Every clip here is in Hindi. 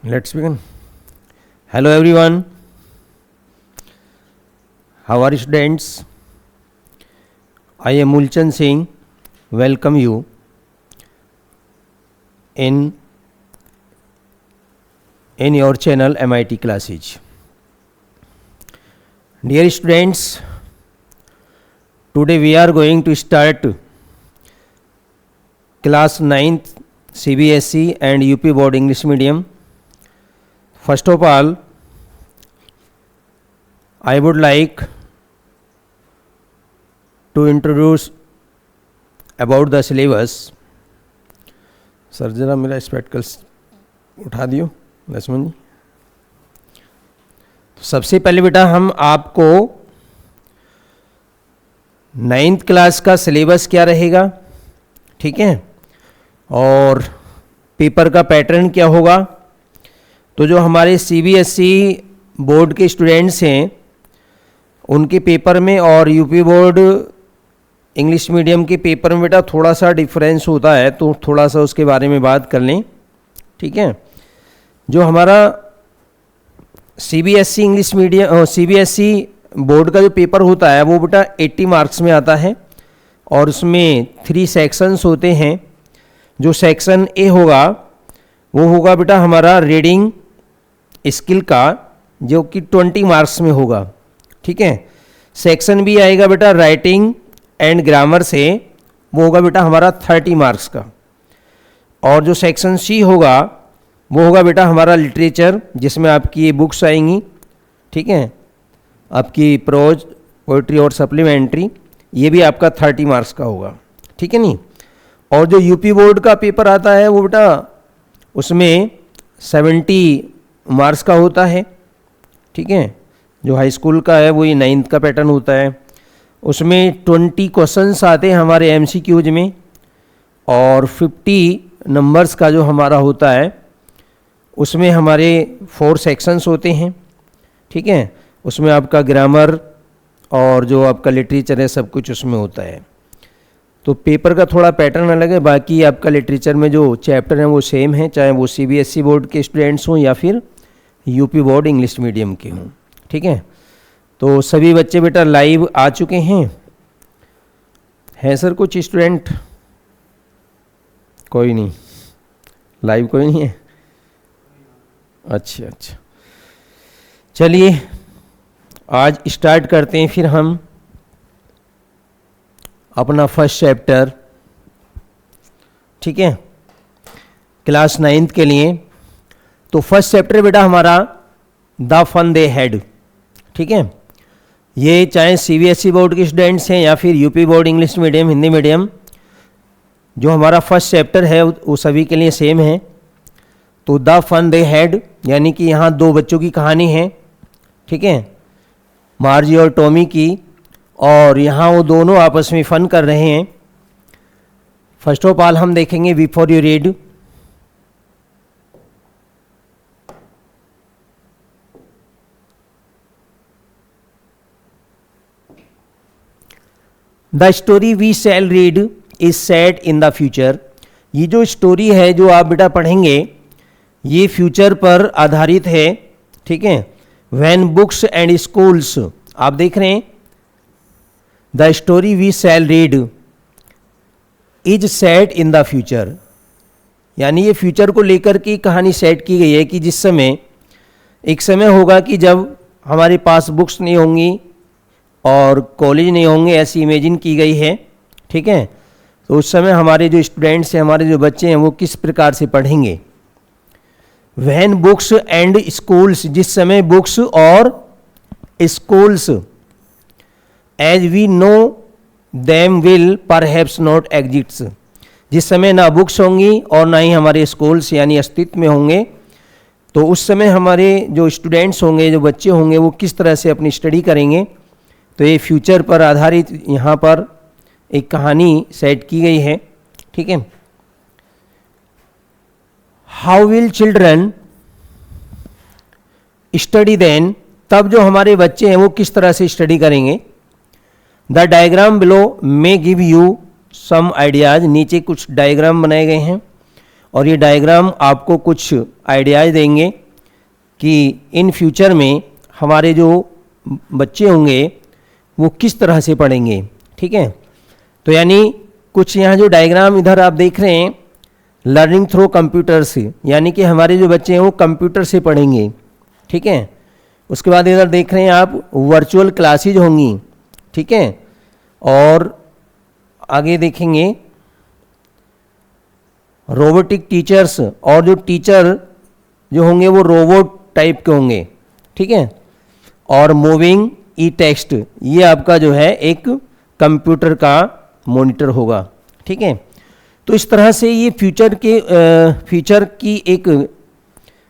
Let's begin. Hello everyone. How are you students? I am Mulchan Singh. Welcome you in your channel MIT Classes. Dear students, today we are going to start class 9th CBSE and UP Board English Medium. First of all, I would like to introduce about the syllabus. Sir जरा मेरा स्पेक्टिकल्स उठा दियो लक्ष्मण जी. तो सबसे पहले बेटा हम आपको 9th क्लास का सिलेबस क्या रहेगा, ठीक है, और पेपर का पैटर्न क्या होगा. तो जो हमारे CBSE बोर्ड के स्टूडेंट्स हैं उनके पेपर में और यूपी बोर्ड इंग्लिश मीडियम के पेपर में बेटा थोड़ा सा डिफरेंस होता है, तो थोड़ा सा उसके बारे में बात कर लें, ठीक है. जो हमारा CBSE English medium CBSE board का जो पेपर होता है वो बेटा 80 मार्क्स में आता है और उसमें 3 सेक्शंस होते हैं. जो सेक्शन ए होगा वो होगा बेटा हमारा रीडिंग स्किल का, जो कि 20 मार्क्स में होगा, ठीक है. सेक्शन बी आएगा बेटा राइटिंग एंड ग्रामर से, वो होगा बेटा हमारा 30 मार्क्स का. और जो सेक्शन सी होगा वो होगा बेटा हमारा लिटरेचर, जिसमें आपकी ये बुक्स आएंगी, ठीक है, आपकी प्रोज पोइट्री और सप्लीमेंट्री, ये भी आपका 30 मार्क्स का होगा, ठीक है नहीं. और जो यूपी बोर्ड का पेपर आता है वो बेटा उसमें 70 मार्क्स का होता है, ठीक है. जो हाई स्कूल का है वो ये 9th का पैटर्न होता है. उसमें 20 क्वेश्चंस आते हैं हमारे MCQs में और 50 नंबर्स का जो हमारा होता है उसमें हमारे 4 सेक्शंस होते हैं, ठीक है. उसमें आपका ग्रामर और जो आपका लिटरेचर है सब कुछ उसमें होता है. तो पेपर का थोड़ा पैटर्न अलग है, बाकी आपका लिटरेचर में जो चैप्टर हैं वो सेम है, चाहे वो CBSE बोर्ड के स्टूडेंट्स हों या फिर यूपी बोर्ड इंग्लिश मीडियम के हों, ठीक है. तो सभी बच्चे बेटा लाइव आ चुके हैं सर कुछ स्टूडेंट? कोई नहीं, लाइव कोई नहीं है. अच्छा, चलिए आज स्टार्ट करते हैं फिर हम अपना फर्स्ट चैप्टर, ठीक है, क्लास 9th के लिए. तो फर्स्ट चैप्टर बेटा हमारा द फन दे हैड, ठीक है. ये चाहे CBSE बोर्ड के स्टूडेंट्स हैं या फिर UP board English medium Hindi medium, जो हमारा फर्स्ट चैप्टर है वो सभी के लिए सेम है. तो द फन दे हैड यानी कि यहाँ 2 बच्चों की कहानी है, ठीक है, मार्जी और टॉमी की, और यहाँ वो दोनों आपस में फ़न कर रहे हैं. फर्स्ट ऑफ ऑल हम देखेंगे before you read. The story we shall read is set in the future. ये जो स्टोरी है जो आप बेटा पढ़ेंगे ये फ्यूचर पर आधारित है, ठीक है. व्हेन बुक्स एंड स्कूल्स, आप देख रहे हैं the story we shall read is set in the future, यानी ये फ्यूचर को लेकर की कहानी सेट की गई है कि जिस समय एक समय होगा कि जब हमारे पास बुक्स नहीं होंगी और कॉलेज नहीं होंगे, ऐसी इमेजिन की गई है, ठीक है. तो उस समय हमारे जो स्टूडेंट्स हैं, हमारे जो बच्चे हैं वो किस प्रकार से पढ़ेंगे. व्हेन बुक्स एंड स्कूल्स, जिस समय बुक्स और schools as we know them will perhaps not exist, जिस समय ना बुक्स होंगी और ना ही हमारे स्कूल्स यानी अस्तित्व में होंगे, तो उस समय हमारे जो स्टूडेंट्स होंगे, जो बच्चे होंगे, वो किस तरह से अपनी स्टडी करेंगे. तो ये फ्यूचर पर आधारित यहाँ पर एक कहानी सेट की गई है, ठीक है. How will children study then, तब जो हमारे बच्चे हैं वो किस तरह से स्टडी करेंगे. The diagram below may give you some ideas, नीचे कुछ डायग्राम बनाए गए हैं और ये डायग्राम आपको कुछ आइडियाज़ देंगे कि इन फ्यूचर में हमारे जो बच्चे होंगे वो किस तरह से पढ़ेंगे। ठीक है, तो यानी कुछ यहाँ जो डायग्राम इधर आप देख रहे हैं, लर्निंग थ्रू कंप्यूटर से, यानी कि हमारे जो बच्चे हैं वो कंप्यूटर से पढ़ेंगे। ठीक है, उसके बाद इधर देख रहे हैं आप वर्चुअल क्लासेज होंगी। ठीक है, और आगे देखेंगे रोबोटिक टीचर्स, और जो टीचर जो होंगे वो रोबोट टाइप के होंगे। ठीक है, और मूविंग ई टेक्स्ट, ये आपका जो है एक कंप्यूटर का मॉनिटर होगा। ठीक है, तो इस तरह से ये फ्यूचर की एक,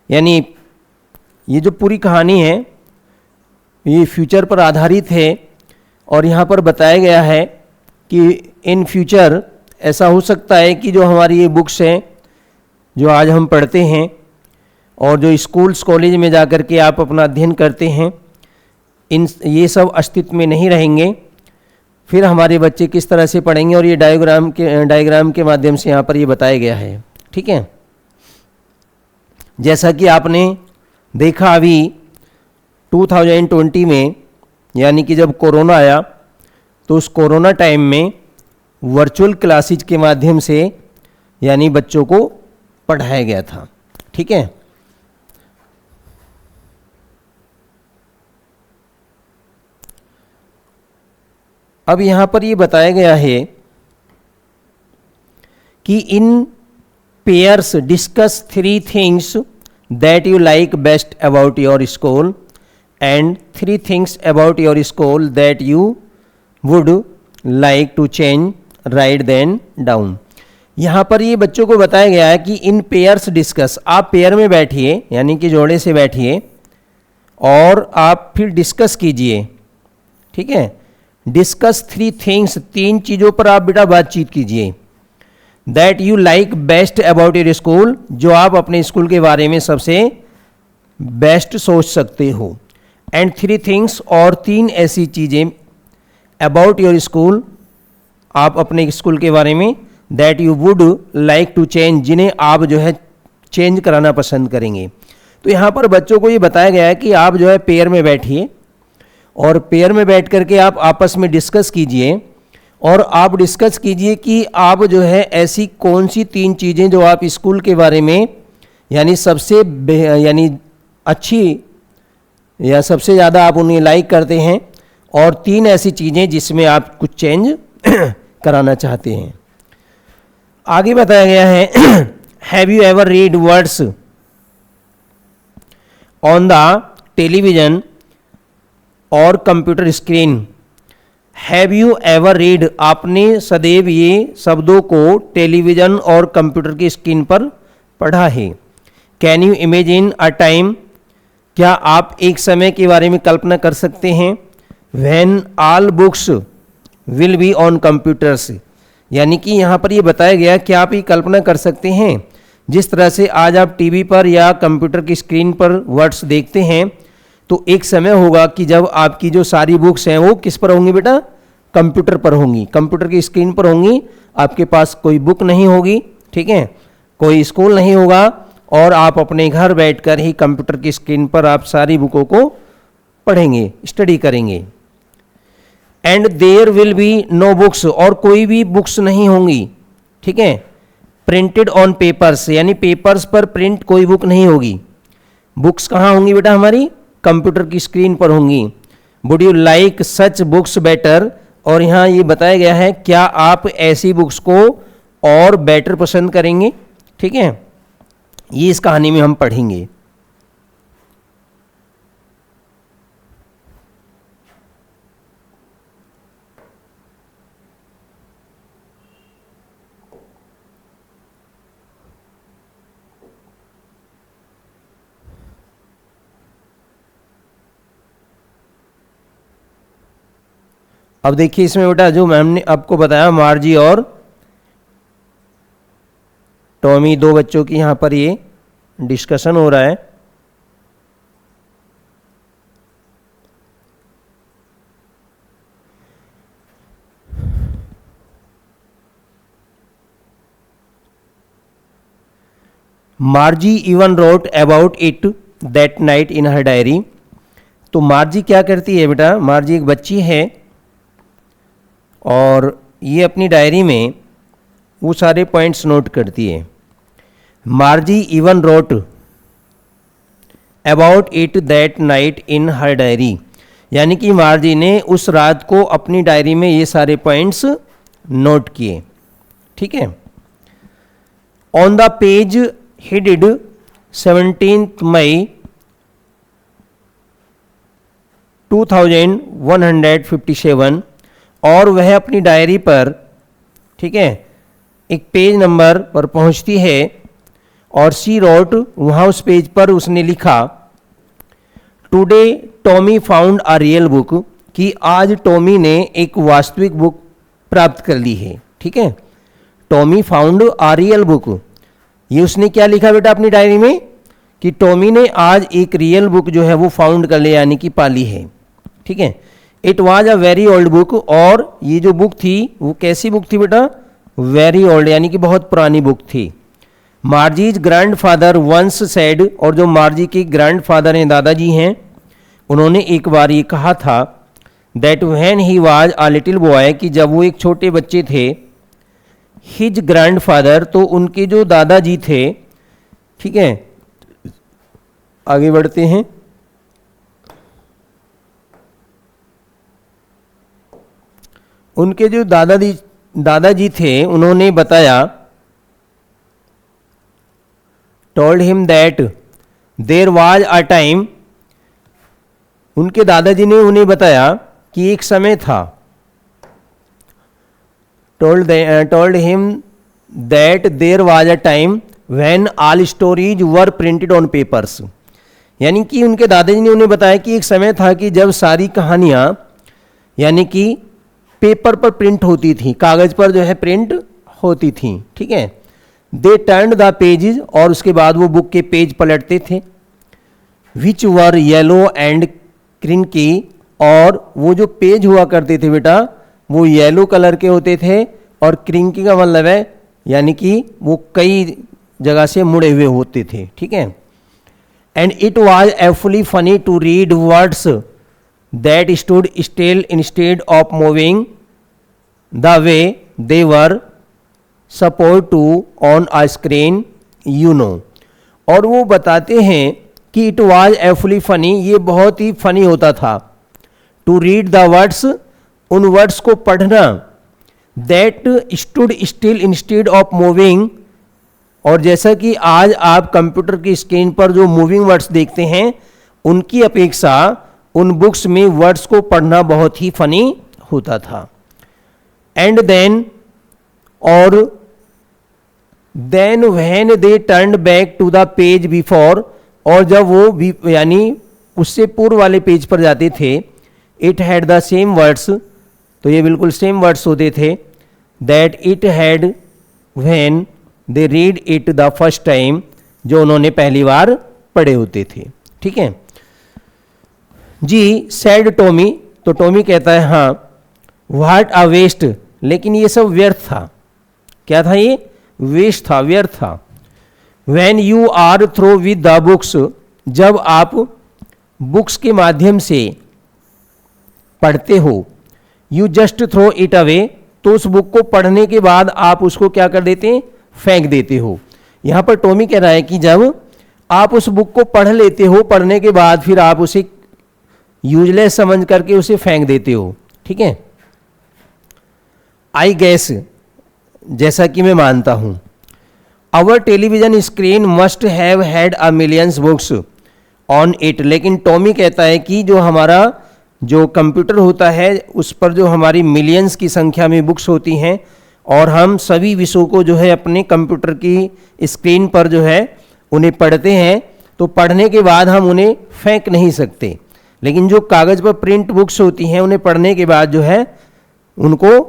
यानी ये जो पूरी कहानी है ये फ्यूचर पर आधारित है। और यहाँ पर बताया गया है कि इन फ्यूचर ऐसा हो सकता है कि जो हमारी ये बुक्स हैं जो आज हम पढ़ते हैं और जो स्कूल्स कॉलेज में जा कर के आप अपना अध्ययन करते हैं, ये सब अस्तित्व में नहीं रहेंगे। फिर हमारे बच्चे किस तरह से पढ़ेंगे, और ये डायग्राम के माध्यम से यहाँ पर ये बताया गया है। ठीक है, जैसा कि आपने देखा अभी 2020 में, यानी कि जब कोरोना आया तो उस कोरोना टाइम में वर्चुअल क्लासेज के माध्यम से यानी बच्चों को पढ़ाया गया था। ठीक है, अब यहाँ पर ये बताया गया है कि in pairs discuss 3 things that you like best about your school and 3 things about your school that you would like to change, write them down. यहाँ पर ये बच्चों को बताया गया है कि इन पेयर्स डिस्कस, आप पेयर में बैठिए यानी कि जोड़े से बैठिए और आप फिर डिस्कस कीजिए। ठीक है, डिस्कस 3 थिंग्स, 3 चीज़ों पर आप बेटा बातचीत कीजिए। That you like best about your school, जो आप अपने स्कूल के बारे में सबसे बेस्ट सोच सकते हो। एंड 3 थिंग्स, और 3 ऐसी चीज़ें अबाउट योर स्कूल, आप अपने स्कूल के बारे में, that you would like to change, जिन्हें आप जो है चेंज कराना पसंद करेंगे। तो यहाँ पर बच्चों को ये बताया गया है कि आप जो है पेयर में बैठिए और पेयर में बैठ करके आप आपस में डिस्कस कीजिए, और आप डिस्कस कीजिए कि आप जो है ऐसी कौन सी 3 चीज़ें जो आप स्कूल के बारे में यानी सबसे यानी अच्छी या सबसे ज़्यादा आप उन्हें लाइक करते हैं, और 3 ऐसी चीज़ें जिसमें आप कुछ चेंज कराना चाहते हैं। आगे बताया गया है have you ever read words on the television और computer screen. Have you ever read, आपने सदैव ये शब्दों को टेलीविज़न और कंप्यूटर की स्क्रीन पर पढ़ा है। Can you imagine a time, क्या आप एक समय के बारे में कल्पना कर सकते हैं। When all books will be on computers, यानी कि यहाँ पर ये बताया गया कि आप ये कल्पना कर सकते हैं जिस तरह से आज आप टीवी पर या कंप्यूटर की स्क्रीन पर वर्ड्स देखते हैं, तो एक समय होगा कि जब आपकी जो सारी बुक्स हैं वो किस पर होंगी बेटा, कंप्यूटर पर होंगी, कंप्यूटर की स्क्रीन पर होंगी। आपके पास कोई बुक नहीं होगी, ठीक है, कोई स्कूल नहीं होगा, और आप अपने घर बैठकर ही कंप्यूटर की स्क्रीन पर आप सारी बुकों को पढ़ेंगे, स्टडी करेंगे। And there will be no books, और कोई भी बुक्स नहीं होंगी, ठीक है। प्रिंटेड ऑन पेपर्स, यानी पेपर्स पर प्रिंट कोई बुक नहीं होगी। बुक्स कहाँ होंगी बेटा, हमारी कंप्यूटर की स्क्रीन पर होंगी। Would you like such books better, और यहाँ ये बताया गया है क्या आप ऐसी बुक्स को और बेटर पसंद करेंगे, ठीक है। ये इस कहानी में हम पढ़ेंगे। अब देखिए इसमें बेटा जो मैम ने आपको बताया, मार्जी और टॉमी, 2 बच्चों की यहाँ पर ये डिस्कशन हो रहा है। मार्जी even wrote about it that night in her diary. तो मार्जी क्या करती है बेटा, मार्जी एक बच्ची है और ये अपनी डायरी में वो सारे पॉइंट्स नोट करती है। मार्जी even wrote about it that night in her diary, यानी कि मार्जी ने उस रात को अपनी डायरी में ये सारे पॉइंट्स नोट किए। ठीक है। ऑन द पेज हेडेड 17 मई 2157, और वह अपनी डायरी पर, ठीक है, एक पेज नंबर पर पहुंचती है और सी रोट, वहाँ उस पेज पर उसने लिखा, today Tommy found a real book, कि आज टॉमी ने एक वास्तविक बुक प्राप्त कर ली है। ठीक है, Tommy found a real book, ये उसने क्या लिखा बेटा अपनी डायरी में कि टॉमी ने आज एक रियल बुक जो है वो फाउंड कर ली, यानी कि पाली है। ठीक है। It was a very old book, और ये जो बुक थी वो कैसी बुक थी बेटा, वेरी ओल्ड, यानी कि बहुत पुरानी बुक थी। मार्जीज ग्रैंडफादर वंस सेड, और जो मार्जी के ग्रैंडफादर हैं, दादाजी हैं, उन्होंने एक बार ये कहा था, that when he was a little boy, कि जब वो एक छोटे बच्चे थे, हिज ग्रैंडफादर, तो उनके जो दादाजी थे, ठीक है, आगे बढ़ते हैं, उनके जो दादाजी थे उन्होंने बताया, told him that there was a time, उनके दादाजी ने उन्हें बताया कि एक समय था। Told him that there was a time when all stories were printed on papers, यानी कि उनके दादाजी ने उन्हें बताया कि एक समय था कि जब सारी कहानियाँ यानी कि पेपर पर प्रिंट होती थी, कागज पर जो है प्रिंट होती थी। ठीक है। दे टर्न्ड द पेजेस, और उसके बाद वो बुक के पेज पलटते थे, विच वर येलो एंड क्रिंकी, और वो जो पेज हुआ करते थे बेटा वो येलो कलर के होते थे, और क्रिंकी का मतलब है यानी कि वो कई जगह से मुड़े हुए होते थे। ठीक है। And it was awfully funny to read words that stood still instead of moving the way they were supposed to on a screen, you know. और वो बताते हैं कि इट वाज एफुली फनी, ये बहुत ही फनी होता था, टू रीड द वर्ड्स, उन वर्ड्स को पढ़ना, that stood still instead of moving, और जैसा कि आज आप कंप्यूटर की स्क्रीन पर जो मूविंग वर्ड्स देखते हैं उनकी अपेक्षा उन बुक्स में वर्ड्स को पढ़ना बहुत ही फनी होता था। एंड देन, और then when they turned back to the page before, और जब वो यानी उससे पूर्व वाले पेज पर जाते थे, it had the same words, तो ये बिल्कुल सेम वर्ड्स होते थे, that it had when they read it the first time, जो उन्होंने पहली बार पढ़े होते थे। ठीक है जी। सैड टॉमी, तो टॉमी कहता है हाँ, व्हाट अ वेस्ट, लेकिन ये सब व्यर्थ था। क्या था ये? वेस्ट था, व्यर्थ था। When you are through with the books, जब आप बुक्स के माध्यम से पढ़ते हो, you just throw it away, तो उस बुक को पढ़ने के बाद आप उसको क्या कर देते हैं? फेंक देते हो। यहाँ पर टॉमी कह रहा है कि जब आप उस बुक को पढ़ लेते हो, पढ़ने के बाद फिर आप उसे यूजलेस समझ करके उसे फेंक देते हो। ठीक है। आई गैस, जैसा कि मैं मानता हूं, our television screen must have had a millions books on it, लेकिन टॉमी कहता है कि जो हमारा जो कंप्यूटर होता है उस पर जो हमारी मिलियंस की संख्या में बुक्स होती हैं, और हम सभी विषयों को जो है अपने कंप्यूटर की स्क्रीन पर जो है उन्हें पढ़ते हैं, तो पढ़ने के बाद हम उन्हें फेंक नहीं सकते। लेकिन जो कागज़ पर प्रिंट बुक्स होती हैं उन्हें पढ़ने के बाद जो है उनको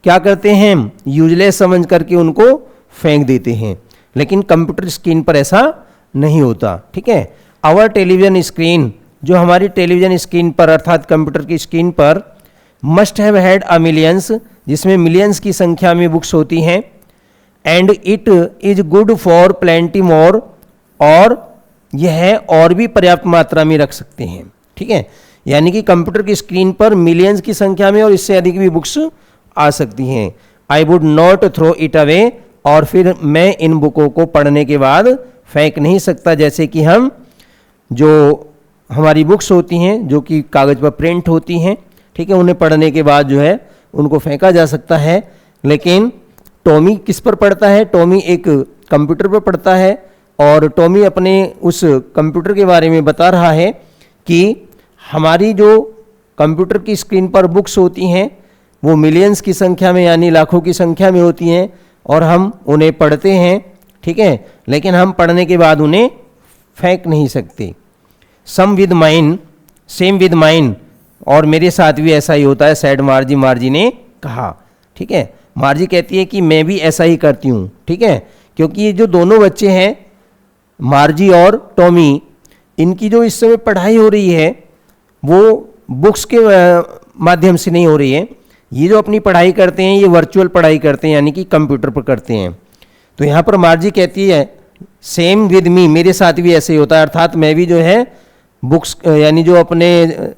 क्या करते हैं? यूजलेस समझ करके उनको फेंक देते हैं। लेकिन कंप्यूटर स्क्रीन पर ऐसा नहीं होता। ठीक है। आवर टेलीविजन स्क्रीन, जो हमारी टेलीविजन स्क्रीन पर अर्थात कंप्यूटर की स्क्रीन पर, must have had a millions, जिसमें मिलियंस की संख्या में बुक्स होती हैं, and it is good for plenty more, और यह और भी पर्याप्त मात्रा में रख सकते हैं। ठीक है, यानी कि कंप्यूटर की स्क्रीन पर मिलियंस की संख्या में और इससे अधिक भी बुक्स आ सकती हैं। I would not throw it away, और फिर मैं इन बुकों को पढ़ने के बाद फेंक नहीं सकता, जैसे कि हम जो हमारी बुक्स होती हैं जो कि कागज़ पर प्रिंट होती हैं, ठीक है, उन्हें पढ़ने के बाद जो है उनको फेंका जा सकता है। लेकिन टॉमी किस पर पढ़ता है? टॉमी एक कंप्यूटर पर पढ़ता है, और टॉमी अपने उस कंप्यूटर के बारे में बता रहा है कि हमारी जो कंप्यूटर की स्क्रीन पर बुक्स होती हैं वो मिलियंस की संख्या में यानी लाखों की संख्या में होती हैं, और हम उन्हें पढ़ते हैं, ठीक है, लेकिन हम पढ़ने के बाद उन्हें फेंक नहीं सकते। सेम विद माइन, और मेरे साथ भी ऐसा ही होता है, सैड मार्जी ने कहा। ठीक है, मार्जी कहती है कि मैं भी ऐसा ही करती हूँ। ठीक है, क्योंकि ये जो दोनों बच्चे हैं मार्जी और टॉमी, इनकी जो इस समय पढ़ाई हो रही है वो बुक्स के माध्यम से नहीं हो रही है। ये जो अपनी पढ़ाई करते हैं ये वर्चुअल पढ़ाई करते हैं, यानी कि कंप्यूटर पर करते हैं। तो यहाँ पर मार्जी कहती है सेम विद मी, मेरे साथ भी ऐसे ही होता है, अर्थात मैं भी जो है बुक्स यानी जो अपने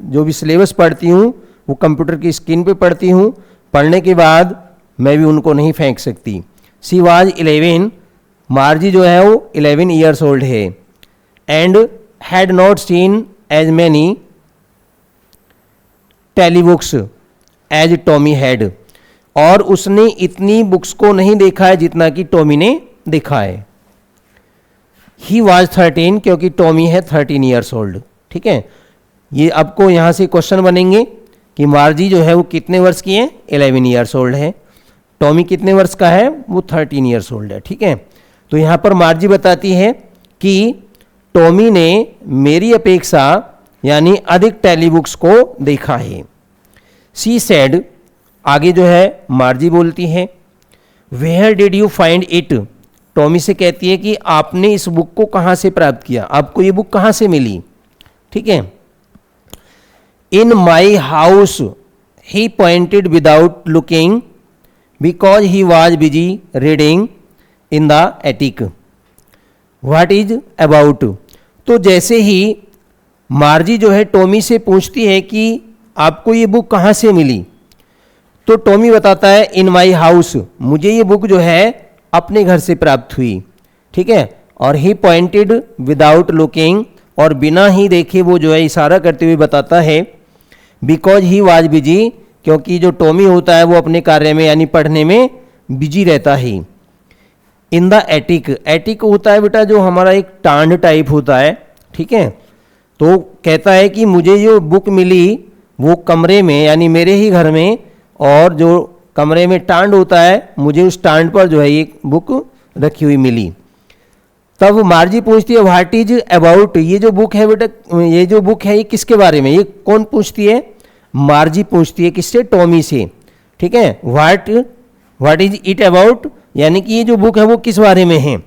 जो भी सिलेबस पढ़ती हूँ वो कंप्यूटर की स्क्रीन पे पढ़ती हूँ, पढ़ने के बाद मैं भी उनको नहीं फेंक सकती। सी वाज 11, मार्जी जो है वो 11 ईयर्स ओल्ड है, and had not seen as many telebooks as Tommy had, और उसने इतनी बुक्स को नहीं देखा है जितना कि टॉमी ने देखा है। ही वाज 13, क्योंकि टॉमी है 13 ईयर्स ओल्ड। ठीक है, ये आपको यहाँ से क्वेश्चन बनेंगे कि मार्जी जो है वो कितने वर्ष की है? 11 ईयर्स ओल्ड है। टॉमी कितने वर्ष का है? वो 13 ईयर्स ओल्ड है। ठीक है, तो यहाँ पर मार्जी बताती है कि टॉमी ने मेरी अपेक्षा यानी अधिक टेलीबुक्स को देखा है। सी सेड, आगे जो है मार्जी बोलती है, where did you find it, Tommy से कहती है कि आपने इस बुक को कहाँ से प्राप्त किया, आपको ये बुक कहाँ से मिली। ठीक है, in my house he pointed without looking because he was busy reading in the attic. What is about, तो जैसे ही मार्जी जो है टॉमी से पूछती है कि आपको ये बुक कहाँ से मिली, तो टॉमी बताता है इन माई हाउस, मुझे ये बुक जो है अपने घर से प्राप्त हुई। ठीक है, और ही पॉइंटेड विदाउट लुकिंग, और बिना ही देखे वो जो है इशारा करते हुए बताता है बिकॉज ही वाज बिजी, क्योंकि जो टॉमी होता है वो अपने कार्य में यानी पढ़ने में बिजी रहता है। इन द एटिक, एटिक होता है बेटा जो हमारा एक टांड टाइप होता है। ठीक है, तो कहता है कि मुझे जो बुक मिली वो कमरे में यानी मेरे ही घर में, और जो कमरे में टांड होता है मुझे उस टांड पर जो है ये बुक रखी हुई मिली। तब मार्जी पूछती है व्हाट इज अबाउट, ये जो बुक है बेटा, ये जो बुक है ये किसके बारे में, ये कौन पूछती है? मार्जी पूछती है, किससे? टॉमी से। ठीक है, व्हाट इज इट अबाउट, यानी कि ये जो बुक है वो किस बारे में है?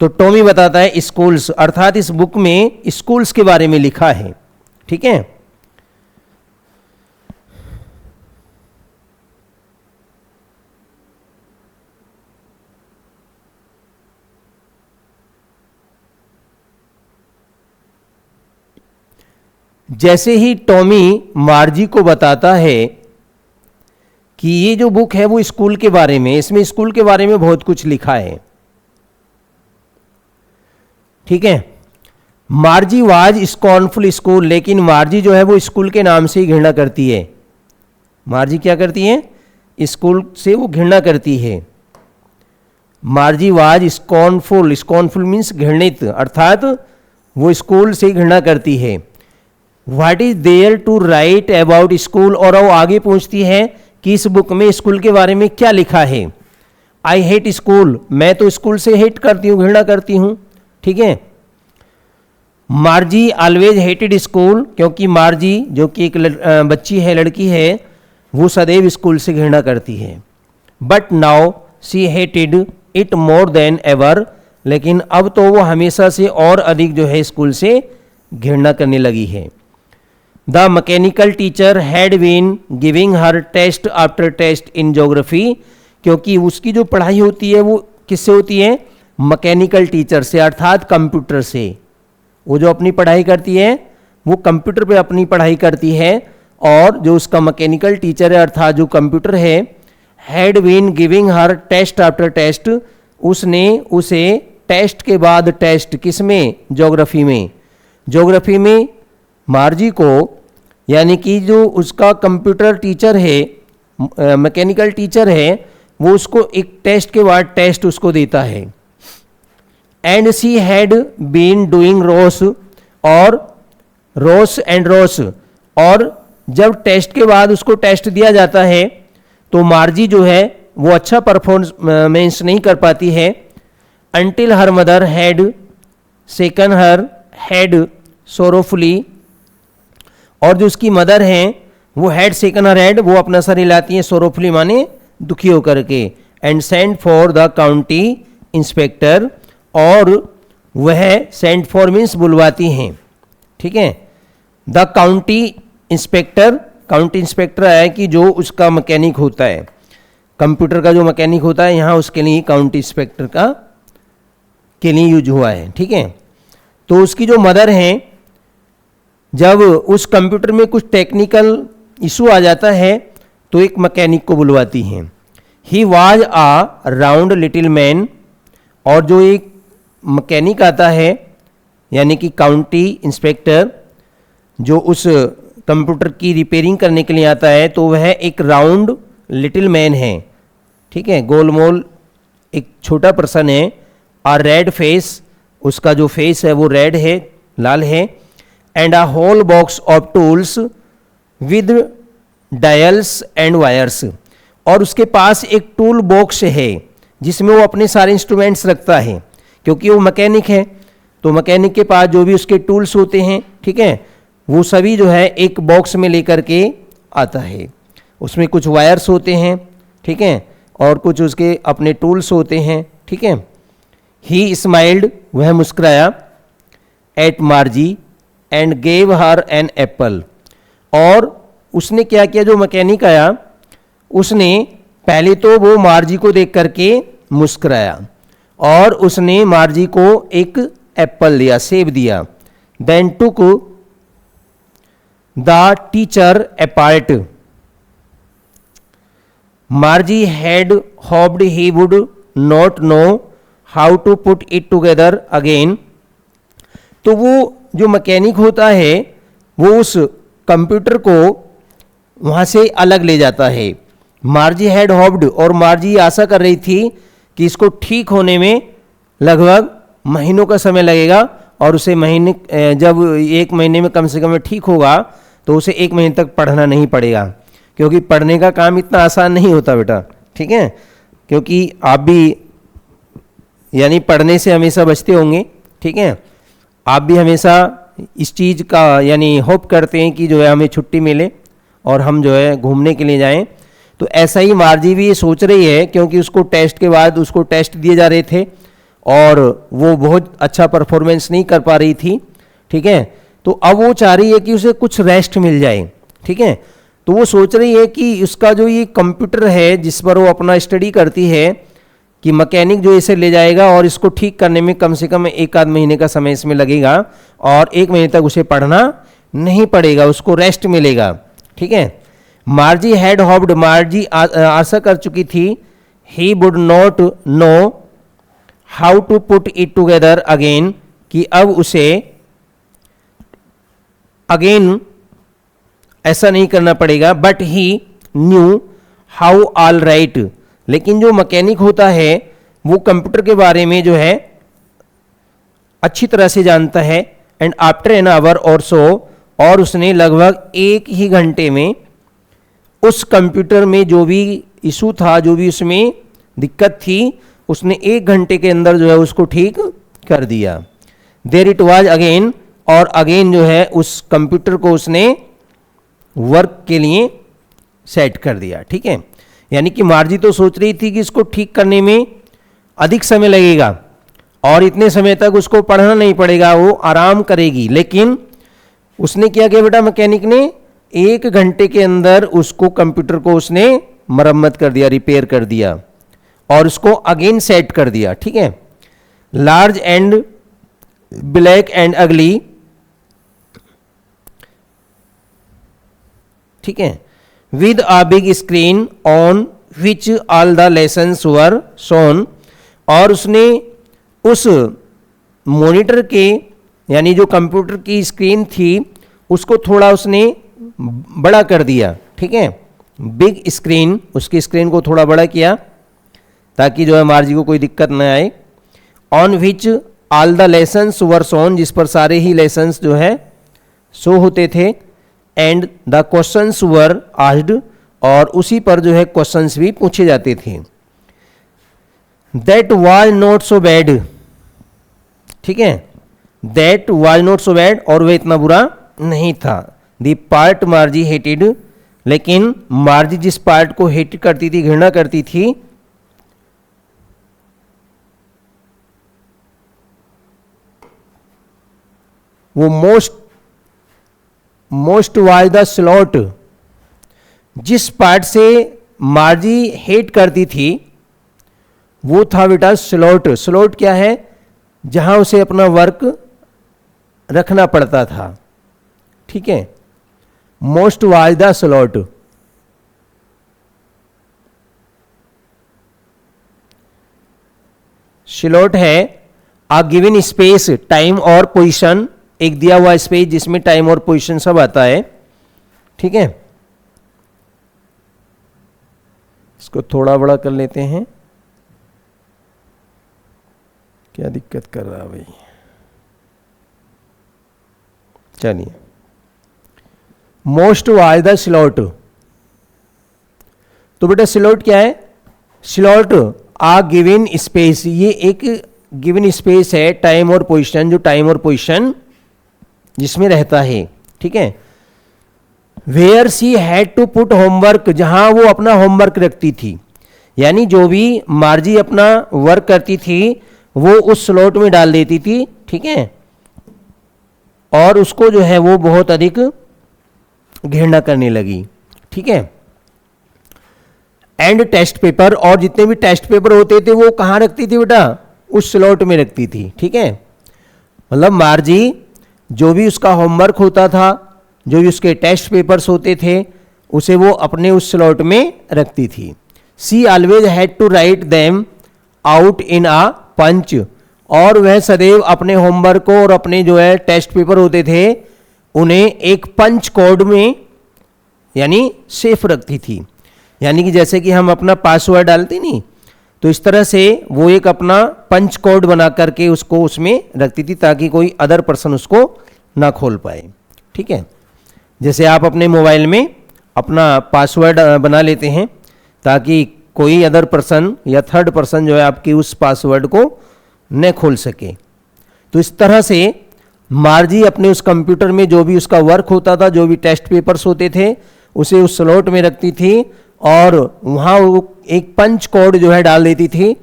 तो टॉमी बताता है स्कूल्स, अर्थात इस बुक में स्कूल्स के बारे में लिखा है। ठीक है, जैसे ही टॉमी मार्जी को बताता है कि ये जो बुक है वो स्कूल के बारे में, इसमें स्कूल के बारे में बहुत कुछ लिखा है। ठीक है, मार्जी वाज स्कॉर्नफुल स्कूल, लेकिन मार्जी जो है वो स्कूल के नाम से ही घृणा करती है। मार्जी क्या करती है? स्कूल से वो घृणा करती है। Margie was scornful, scornful means घृणित, अर्थात वो स्कूल से घृणा करती है। What is there to write about school, और वो आगे पूछती है कि इस बुक में स्कूल के बारे में क्या लिखा है। आई हेट स्कूल, मैं तो स्कूल से हेट करती हूँ, घृणा करती हूँ। ठीक है, मार्जी ऑलवेज हेटेड स्कूल, क्योंकि मार्जी जो कि एक बच्ची है, लड़की है, वो सदैव स्कूल से घृणा करती है। But now she hated it more than ever, लेकिन अब तो वो हमेशा से और अधिक जो है स्कूल से घृणा करने लगी है। The mechanical teacher had been giving her test after test in geography, क्योंकि उसकी जो पढ़ाई होती है वो किससे होती है? मैकेनिकल टीचर से अर्थात कंप्यूटर से। वो जो अपनी पढ़ाई करती है वो कंप्यूटर पे अपनी पढ़ाई करती है, और जो उसका मैकेनिकल टीचर है अर्थात जो कंप्यूटर है, had been giving her test after test, उसने उसे टेस्ट के बाद टेस्ट, किसमें, ज्योग्राफी में। ज्योग्राफी में मार्जी को, यानी कि जो उसका कंप्यूटर टीचर है, मैकेनिकल टीचर है, वो उसको एक टेस्ट के बाद टेस्ट उसको देता है। And she had been doing rows, और रोस एंड रोस, और जब टेस्ट के बाद उसको टेस्ट दिया जाता है तो मार्जी जो है वो अच्छा परफॉर्मेंस नहीं कर पाती है। Until her mother had shaken her head sorrowfully, और जो उसकी मदर हैं वो हैड सेकन हर हैड, वो अपना सर हिलाती हैं, सोरोफुली माने दुखी होकर के। And send for the county inspector, और वह सेंड फॉर मीन्स बुलवाती हैं, ठीक है। The county inspector, county inspector है कि जो उसका मैकेनिक होता है, कंप्यूटर का जो मैकेनिक होता है, यहाँ उसके लिए काउंटी इंस्पेक्टर का के लिए यूज हुआ है, ठीक है। तो उसकी जो मदर हैं, जब उस कंप्यूटर में कुछ टेक्निकल इशू आ जाता है तो एक मैकेनिक को बुलवाती हैं। He was a round little man, और जो एक मैकेनिक आता है यानी कि काउंटी इंस्पेक्टर जो उस कंप्यूटर की रिपेयरिंग करने के लिए आता है, तो वह एक राउंड लिटिल मैन है, ठीक है, गोलमोल एक छोटा पर्सन है। आ रेड फेस, उसका जो फेस है वो रेड है, लाल है। And a whole box of tools with dials and wires, और उसके पास एक टूल बॉक्स है जिसमें वो अपने सारे इंस्ट्रूमेंट्स रखता है, क्योंकि वो मैकेनिक है। तो मैकेनिक के पास जो भी उसके टूल्स होते हैं, ठीक है, वो सभी जो है एक बॉक्स में लेकर के आता है। उसमें कुछ वायर्स होते हैं, ठीक है, और कुछ उसके अपने टूल्स होते हैं, ठीक है। ही स्माइल्ड, वह मुस्कुराया, at Margie and gave her an apple, और उसने क्या किया, जो मैकेनिक आया उसने पहले तो वो मार्जी को देख करके मुस्कुराया, और उसने मार्जी को एक एप्पल दिया, सेब दिया। Then took the teacher apart, Margie had hoped he would not know how to put it together again. तो वो जो मैकेनिक होता है वो उस कंप्यूटर को वहाँ से अलग ले जाता है। मार्जी हैड होप्ड, और मार्जी आशा कर रही थी कि इसको ठीक होने में लगभग महीनों का समय लगेगा, और उसे महीने, जब 1 महीने में कम से कम ठीक होगा तो उसे 1 महीने तक पढ़ना नहीं पड़ेगा, क्योंकि पढ़ने का काम इतना आसान नहीं होता बेटा, ठीक है। क्योंकि आप भी यानी पढ़ने से हमेशा बचते होंगे, ठीक है। आप भी हमेशा इस चीज़ का यानी होप करते हैं कि जो है हमें छुट्टी मिले और हम जो है घूमने के लिए जाएं। तो ऐसा ही मार्जी भी ये सोच रही है, क्योंकि उसको टेस्ट के बाद उसको टेस्ट दिए जा रहे थे और वो बहुत अच्छा परफॉर्मेंस नहीं कर पा रही थी, ठीक है। तो अब वो चाह रही है कि उसे कुछ रेस्ट मिल जाए, ठीक है। तो वो सोच रही है कि उसका जो ये कंप्यूटर है जिस पर वो अपना स्टडी करती है, कि मैकेनिक जो इसे ले जाएगा और इसको ठीक करने में कम से कम 1 आध महीने का समय इसमें लगेगा, और 1 महीने तक उसे पढ़ना नहीं पड़ेगा, उसको रेस्ट मिलेगा, ठीक है। मार्जी हैड होप्ड, मार्जी आशा कर चुकी थी, he would not know how to put it together again, कि अब उसे अगेन ऐसा नहीं करना पड़ेगा। But he knew how all right, लेकिन जो मैकेनिक होता है वो कंप्यूटर के बारे में जो है अच्छी तरह से जानता है। एंड आफ्टर एन आवर और सो, और उसने लगभग 1 ही घंटे में उस कंप्यूटर में जो भी इशू था, जो भी उसमें दिक्कत थी, उसने 1 घंटे के अंदर जो है उसको ठीक कर दिया। देयर इट वाज अगेन, और अगेन जो है उस कंप्यूटर को उसने वर्क के लिए सेट कर दिया, ठीक है। यानी कि मार्जी तो सोच रही थी कि इसको ठीक करने में अधिक समय लगेगा और इतने समय तक उसको पढ़ना नहीं पड़ेगा, वो आराम करेगी, लेकिन उसने क्या किया बेटा, मैकेनिक ने 1 घंटे के अंदर उसको कंप्यूटर को उसने मरम्मत कर दिया, रिपेयर कर दिया और उसको अगेन सेट कर दिया, ठीक है। लार्ज एंड ब्लैक एंड अगली, ठीक है, with a big screen on which all the lessons were shown, और उसने उस मॉनिटर के यानी जो कंप्यूटर की स्क्रीन थी उसको थोड़ा उसने बड़ा कर दिया, ठीक है, बिग स्क्रीन, उसकी स्क्रीन को थोड़ा बड़ा किया ताकि जो है मार्जी को कोई दिक्कत न आए। On which all the lessons were shown, जिस पर सारे ही लेसन्स जो है शो होते थे, and the questions were asked, और उसी पर जो है क्वेश्चंस भी पूछे जाते थे। That was not so bad, ठीक है, that was not so bad, और वह इतना बुरा नहीं था। द पार्ट मार्जी हेटेड, लेकिन मार्जी जिस पार्ट को हेट करती थी, घृणा करती थी, वो मोस्ट वाज द स्लॉट, जिस पार्ट से मार्जी हेट करती थी वो था बेटा स्लॉट। स्लॉट क्या है? जहां उसे अपना वर्क रखना पड़ता था, ठीक है, most was the slot. Slot है अ गिवन स्पेस, टाइम और पोजीशन, एक दिया हुआ स्पेस जिसमें टाइम और पोजीशन सब आता है, ठीक है। इसको थोड़ा बड़ा कर लेते हैं, क्या दिक्कत कर रहा है भाई, चलिए। मोस्ट वाज द स्लॉट, तो बेटा स्लॉट क्या है? स्लॉट आ गिवन स्पेस, ये एक गिवन स्पेस है, टाइम और पोजीशन, जो टाइम और पोजीशन जिसमें रहता है, ठीक है। Where she had to put homework, जहां वो अपना होमवर्क रखती थी, यानी जो भी मार्जी अपना वर्क करती थी वो उस स्लॉट में डाल देती थी, ठीक है, और उसको जो है वो बहुत अधिक घृणा करने लगी, ठीक है। एंड टेस्ट पेपर, और जितने भी टेस्ट पेपर होते थे वो कहाँ रखती थी बेटा? उस स्लॉट में रखती थी, ठीक है। मतलब मार्जी जो भी उसका होमवर्क होता था, जो भी उसके टेस्ट पेपर्स होते थे, उसे वो अपने उस स्लॉट में रखती थी। She always had to write them out in a punch, और वह सदैव अपने होमवर्क को और अपने जो है टेस्ट पेपर होते थे उन्हें एक पंच कोड में यानी सेफ रखती थी। यानी कि जैसे कि हम अपना पासवर्ड डालते नहीं, तो इस तरह से वो एक अपना पंच कोड बना करके उसको उसमें रखती थी ताकि कोई अदर पर्सन उसको ना खोल पाए, ठीक है। जैसे आप अपने मोबाइल में अपना पासवर्ड बना लेते हैं ताकि कोई अदर पर्सन या थर्ड पर्सन जो है आपकी उस पासवर्ड को न खोल सके। तो इस तरह से मार्जी अपने उस कंप्यूटर में जो भी उसका वर्क होता था, जो भी टेस्ट पेपर्स होते थे, उसे उस स्लॉट में रखती थी और वहाँ वो एक पंच कोड जो है डाल देती थी।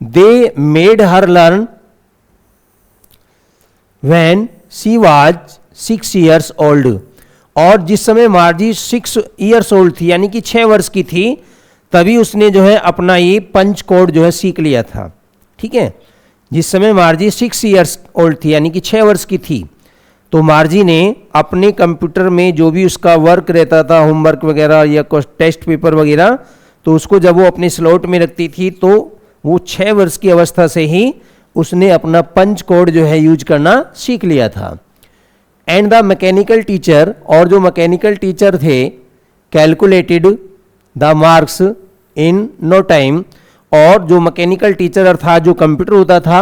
They made her learn when she was 6 years old, और जिस समय मार्जी 6 years old थी यानी कि 6 वर्ष की थी, तभी उसने जो है अपना ये पंच कोड जो है सीख लिया था, ठीक है। जिस समय मार्जी 6 years old थी यानी कि 6 वर्ष की थी, तो मार्जी ने अपने कंप्यूटर में जो भी उसका वर्क रहता था, होमवर्क वगैरह या टेस्ट पेपर वगैरह, तो उसको जब वो अपने स्लॉट में रखती थी तो वो 6 वर्ष की अवस्था से ही उसने अपना पंच कोड जो है यूज करना सीख लिया था। एंड द मैकेनिकल टीचर, और जो मैकेनिकल टीचर थे, calculated the marks in no time, और जो मैकेनिकल टीचर अर्थात जो कंप्यूटर होता था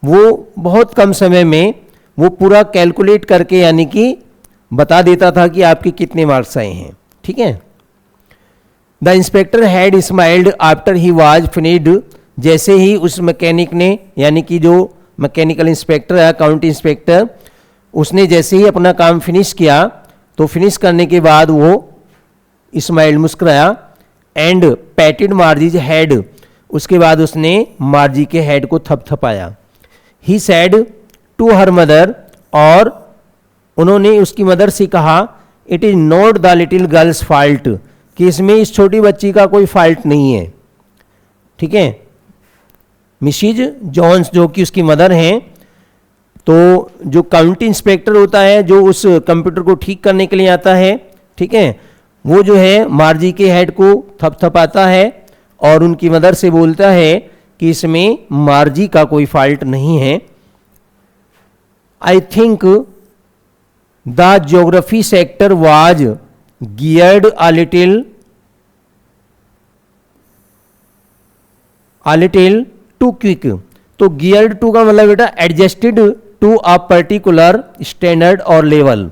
वो बहुत कम समय में वो पूरा कैलकुलेट करके यानी कि बता देता था कि आपके कितने मार्क्स आए हैं, ठीक है। The inspector had smiled after he was finished, जैसे ही उस मैकेनिक ने यानी कि जो मैकेनिकल इंस्पेक्टर है, अकाउंट इंस्पेक्टर, उसने जैसे ही अपना काम फिनिश किया तो फिनिश करने के बाद वो स्माइल मुस्कुराया। एंड पैटेड मार्जीज हेड, उसके बाद उसने मार्जी के हेड को थपथपाया। ही सैड टू हर मदर, और उन्होंने उसकी मदर से कहा, it is not the little girls fault, कि इसमें इस छोटी बच्ची का कोई फॉल्ट नहीं है, ठीक है। मिसिज जॉन्स जो कि उसकी मदर हैं, तो जो काउंटी इंस्पेक्टर होता है जो उस कंप्यूटर को ठीक करने के लिए आता है, ठीक है, वो जो है मार्जी के हेड को थपथपाता है और उनकी मदर से बोलता है कि इसमें मार्जी का कोई फॉल्ट नहीं है। I think the geography sector was geared a little too quick. तो गियर्ड टू का मतलब बेटा adjusted to a particular standard और लेवल,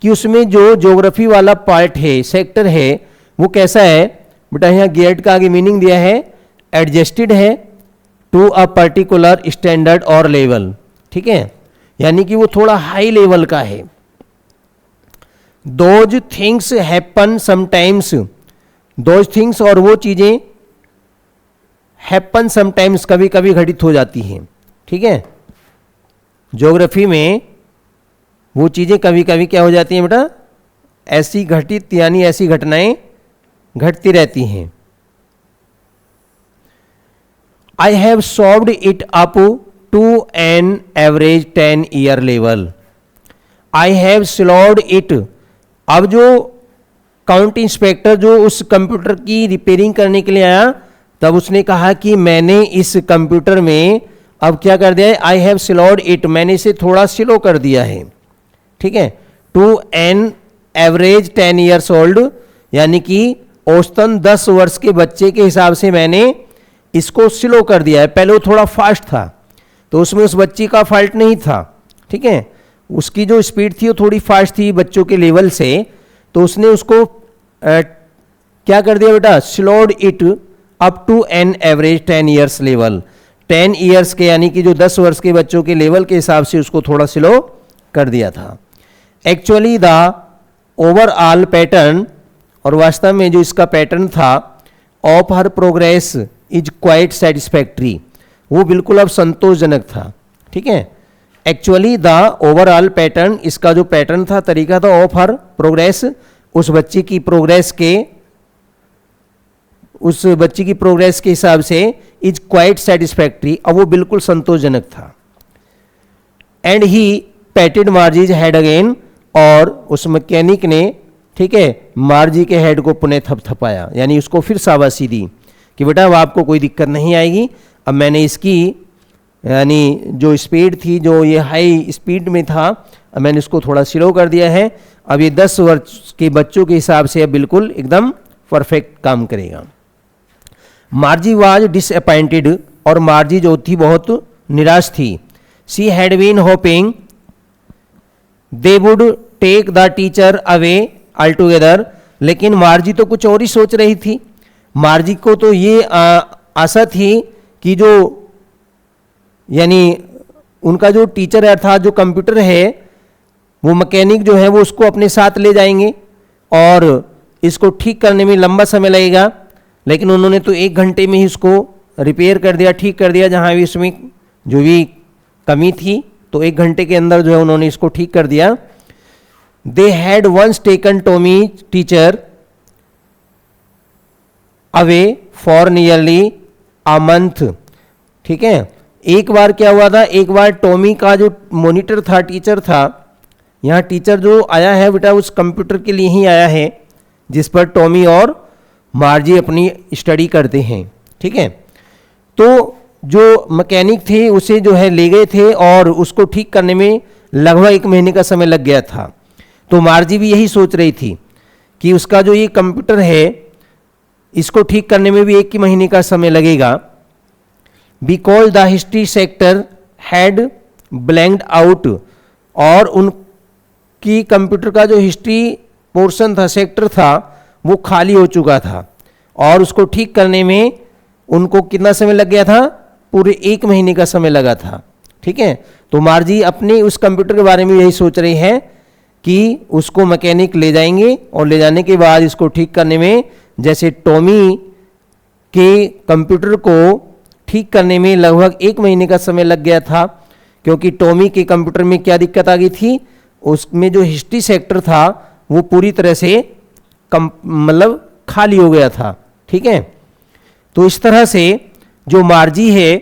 कि उसमें जो ज्योग्राफी वाला पार्ट है, सेक्टर है, वो कैसा है बेटा, यहाँ गियर्ड का आगे मीनिंग दिया है एडजस्टेड है टू अ पर्टिकुलर स्टैंडर्ड और लेवल, ठीक है, यानी कि वो थोड़ा हाई लेवल का है। Those things happen sometimes, those things और वो चीजें हैपन समटाइम्स कभी कभी घटित हो जाती हैं, ठीक है, ज्योग्राफी में वो चीजें कभी कभी क्या हो जाती हैं बेटा, ऐसी घटित यानी ऐसी घटनाएं घटती रहती हैं। I have solved it up to an average 10 year level. I have solved it, अब जो काउंटी इंस्पेक्टर जो उस कंप्यूटर की रिपेयरिंग करने के लिए आया, तब उसने कहा कि मैंने इस कंप्यूटर में अब क्या कर दिया है, आई हैव स्लोड इट, मैंने इसे थोड़ा स्लो कर दिया है, ठीक है, to an average 10 years old, यानी कि औसतन 10 वर्ष के बच्चे के हिसाब से मैंने इसको स्लो कर दिया है। पहले वो थोड़ा फास्ट था तो उसमें उस बच्ची का फॉल्ट नहीं था, ठीक है, उसकी जो स्पीड थी वो थोड़ी फास्ट थी बच्चों के लेवल से, तो उसने उसको क्या कर दिया बेटा, slowed it up to an average 10 years level, 10 years के यानी कि जो 10 वर्ष के बच्चों के लेवल के हिसाब से उसको थोड़ा स्लो कर दिया था। एक्चुअली द ओवरऑल पैटर्न, और वास्तव में जो इसका पैटर्न था, of her progress is quite satisfactory, वो बिल्कुल अब संतोषजनक था, ठीक है। एक्चुअली द ओवरऑल पैटर्न, इसका जो पैटर्न था, तरीका था, ऑफ हर प्रोग्रेस, उस बच्ची की प्रोग्रेस के हिसाब से, इज क्वाइट सेटिस्फैक्ट्री, अब वो बिल्कुल संतोषजनक था। And he patted Margie's head again, और उस मैकेनिक ने, ठीक है, मार्जी के हेड को पुनः थपथपाया, यानी उसको फिर शाबाशी दी कि बेटा अब आपको कोई दिक्कत नहीं आएगी, अब मैंने इसकी यानी जो स्पीड थी, जो ये हाई स्पीड में था, अब मैंने इसको थोड़ा स्लो कर दिया है, अब ये 10 वर्ष के बच्चों के हिसाब से अब बिल्कुल एकदम परफेक्ट काम करेगा। मार्जी वाज डिसअपॉइंटेड, और मार्जी जो थी बहुत निराश थी। She had been hoping they would take the teacher away altogether, लेकिन मार्जी तो कुछ और ही सोच रही थी। मार्जी को तो ये आशा थी कि जो यानी उनका जो टीचर अर्थात जो कंप्यूटर है, वो मैकेनिक जो है वो उसको अपने साथ ले जाएंगे और इसको ठीक करने में लंबा समय लगेगा, लेकिन उन्होंने तो 1 घंटे में ही इसको रिपेयर कर दिया, ठीक कर दिया, जहाँ भी इसमें जो भी कमी थी, तो 1 घंटे के अंदर जो है उन्होंने इसको ठीक कर दिया। They had once taken Tommy teacher away for nearly a month, ठीक है, एक बार क्या हुआ था, एक बार टॉमी का जो मॉनिटर था, टीचर था, यहाँ टीचर जो आया है बेटा उस कंप्यूटर के लिए ही आया है जिस पर टॉमी और मार्जी अपनी स्टडी करते हैं, ठीक है। तो जो मैकेनिक थे उसे जो है ले गए थे और उसको ठीक करने में लगभग 1 महीने का समय लग गया था। तो मार्जी भी यही सोच रही थी कि उसका जो ये कंप्यूटर है इसको ठीक करने में भी 1 महीने का समय लगेगा। Because the history sector had blanked out, और उनकी कंप्यूटर का जो हिस्ट्री पोर्शन था, सेक्टर था, वो खाली हो चुका था और उसको ठीक करने में उनको कितना समय लग गया था, पूरे 1 महीने का समय लगा था, ठीक है। तो मार्जी अपने उस कंप्यूटर के बारे में यही सोच रही है कि उसको मैकेनिक ले जाएंगे और ले जाने के बाद इसको ठीक करने में, जैसे टॉमी के कंप्यूटर को ठीक करने में लगभग 1 महीने का समय लग गया था, क्योंकि टॉमी के कंप्यूटर में क्या दिक्कत आ गई थी, उसमें जो हिस्ट्री सेक्टर था वो पूरी तरह से मतलब खाली हो गया था, ठीक है। तो इस तरह से जो मार्जी है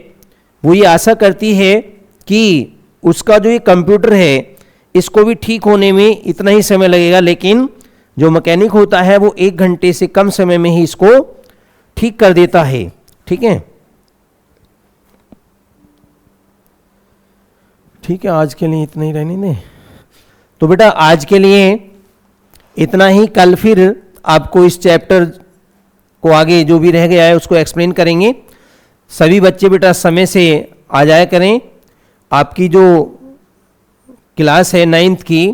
वो ये आशा करती है कि उसका जो ये कंप्यूटर है इसको भी ठीक होने में इतना ही समय लगेगा, लेकिन जो मैकेनिक होता है वो 1 घंटे से कम समय में ही इसको ठीक कर देता है। ठीक है, ठीक है, आज के लिए इतना ही रहने दें। तो बेटा आज के लिए इतना ही, कल फिर आपको इस चैप्टर को आगे जो भी रह गया है उसको एक्सप्लेन करेंगे। सभी बच्चे बेटा समय से आ जाया करें। आपकी जो क्लास है 9th की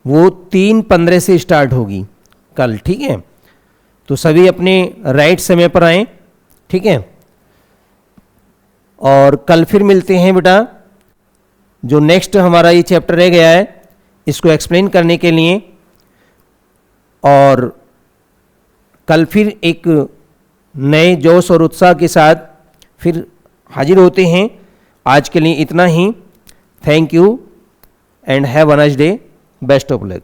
वो 3:15 से स्टार्ट होगी कल। ठीक है, तो सभी अपने राइट समय पर आएँ। ठीक है, और कल फिर मिलते हैं बेटा, जो नेक्स्ट हमारा ये चैप्टर रह गया है इसको एक्सप्लेन करने के लिए, और कल फिर एक नए जोश और उत्साह के साथ फिर हाजिर होते हैं। आज के लिए इतना ही। Thank you and have a nice day. Best of luck.